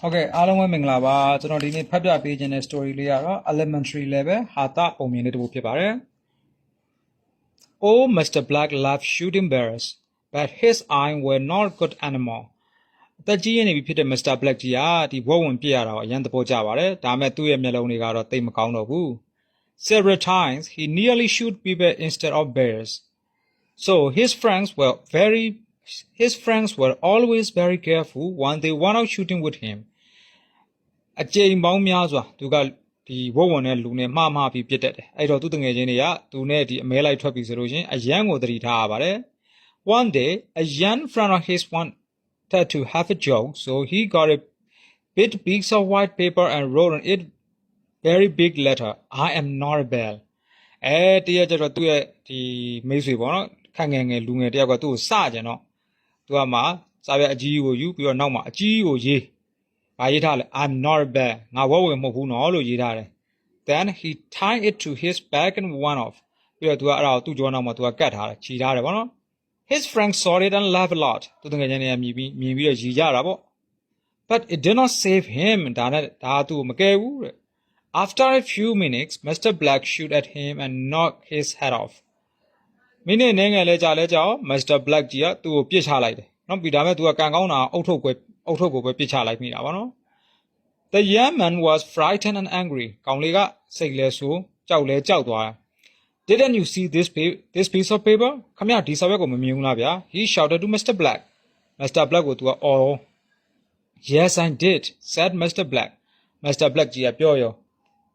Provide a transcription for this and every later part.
Okay အားလုံးပဲမင်္ဂလာပါကျွန်တော်ဒီနေ့ဖတ်ပြပေးခြင်းတဲ့ story လေးကတော့ elementary level ဟာတာပုံမြင်လေးတစ်ခုဖြစ်ပါတယ် Oh Mr. Black loved shooting bears but his eyes were not good anymore အသက်ကြီးရနေပြီဖြစ်တဲ့ Mr. Black ကြီးကဒီဝက်ဝင်ပြစ်ရတာကိုအရင်သဘောကျပါတယ်ဒါပေမဲ့သူ့ရဲ့မျက်လုံးတွေကတော့တိတ်မကောင်းတော့ဘူး Several times he nearly shoot people instead of bears so his friends were always very careful when they went out shooting with him အကြိမ်ပေါင်းများစွာသူကဒီဝုတ်ဝင်တဲ့လူနဲ့မှားပြီးပြစ်တတ်တယ်အဲ့တော့သူတငယ်ချင်းတွေကသူနဲ့ဒီအမဲလိုက်ထွက်ပြီးဆိုလို့ရှင်အရန်ကိုသတိထားရပါတယ် One day a young friend of his wanted to have a joke so he got a big piece of white paper and wrote on it very big letter I am not a bear တရကျတော့သူ့ရဲ့ဒီမိတ်ဆွေပေါ့နော်ခန့်ငယ်လူငယ်တယောက်ကသူ့ကိုစကြင်တော့သူကမှစာရွက်အကြီးကိုယူပြီးတော့နောက်မှာအကြီးကိုရေးဘာရေးထားလဲ I'm not a bear ငါဝက်ဝင်မဟုတ်ဘူးနော်လို့ရေးထားတယ် Then he tied it to his back and went off ပြီးတော့သူကအဲ့ဒါကိုသူ့ကြောနောက်မှာသူကကတ်ထားတယ်ခြိထားတယ်ပေါ့နော် His friends saw it and laughed a lot သူတကယ်ချင်းနေမြင်ပြီးတော့ရီကြတာပေါ့ But it did not save him ဒါသူ့ကိုမကယ်ဘူးတဲ့ After a few minutes Mr. Black shot at him and knocked his head off မိနစ်နဲ့ငယ်လဲကြာ Mr. Black ကြီးကသူ့ကိုပြစ်ချလိုက်တယ်နော်ပြီးဒါမဲ့သူကကန်ကောင်းတာအုတ်ထုတ်ကိုပဲပြစ်ချလိုက်မိတာပေါ့နော် The young man was frightened and angry ကောင်လေးကစိတ်လဲဆိုးကြောက်သွားတယ် Didn't you see this piece of paper ခမရဒီစာရွက်ကိုမမြင်ဘူးလားဗျာ He shouted to Mr. Black Mr. Black ကိုသူကအော် Yes I did said Mr. Black Mr. Black ကြီးကပြောရော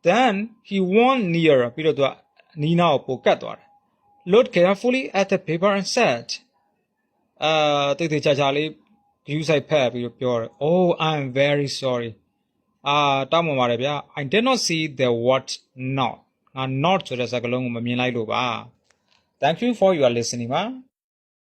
Then he went nearer ပြီးတော့သူကနီးနာကိုပိုကတ်သွားတယ် Looked carefully at the paper and said တိတ်ချာလေး view side ဖတ်ပြီးတော့ပြောတယ် Oh I'm very sorry တောင်းပန်ပါတယ်ဗျာ I did not see the what not ငါ not ဆိုတဲ့စကားလုံးကိုမမြင်လိုက်လို့ပါ Thank you for your listening ပါ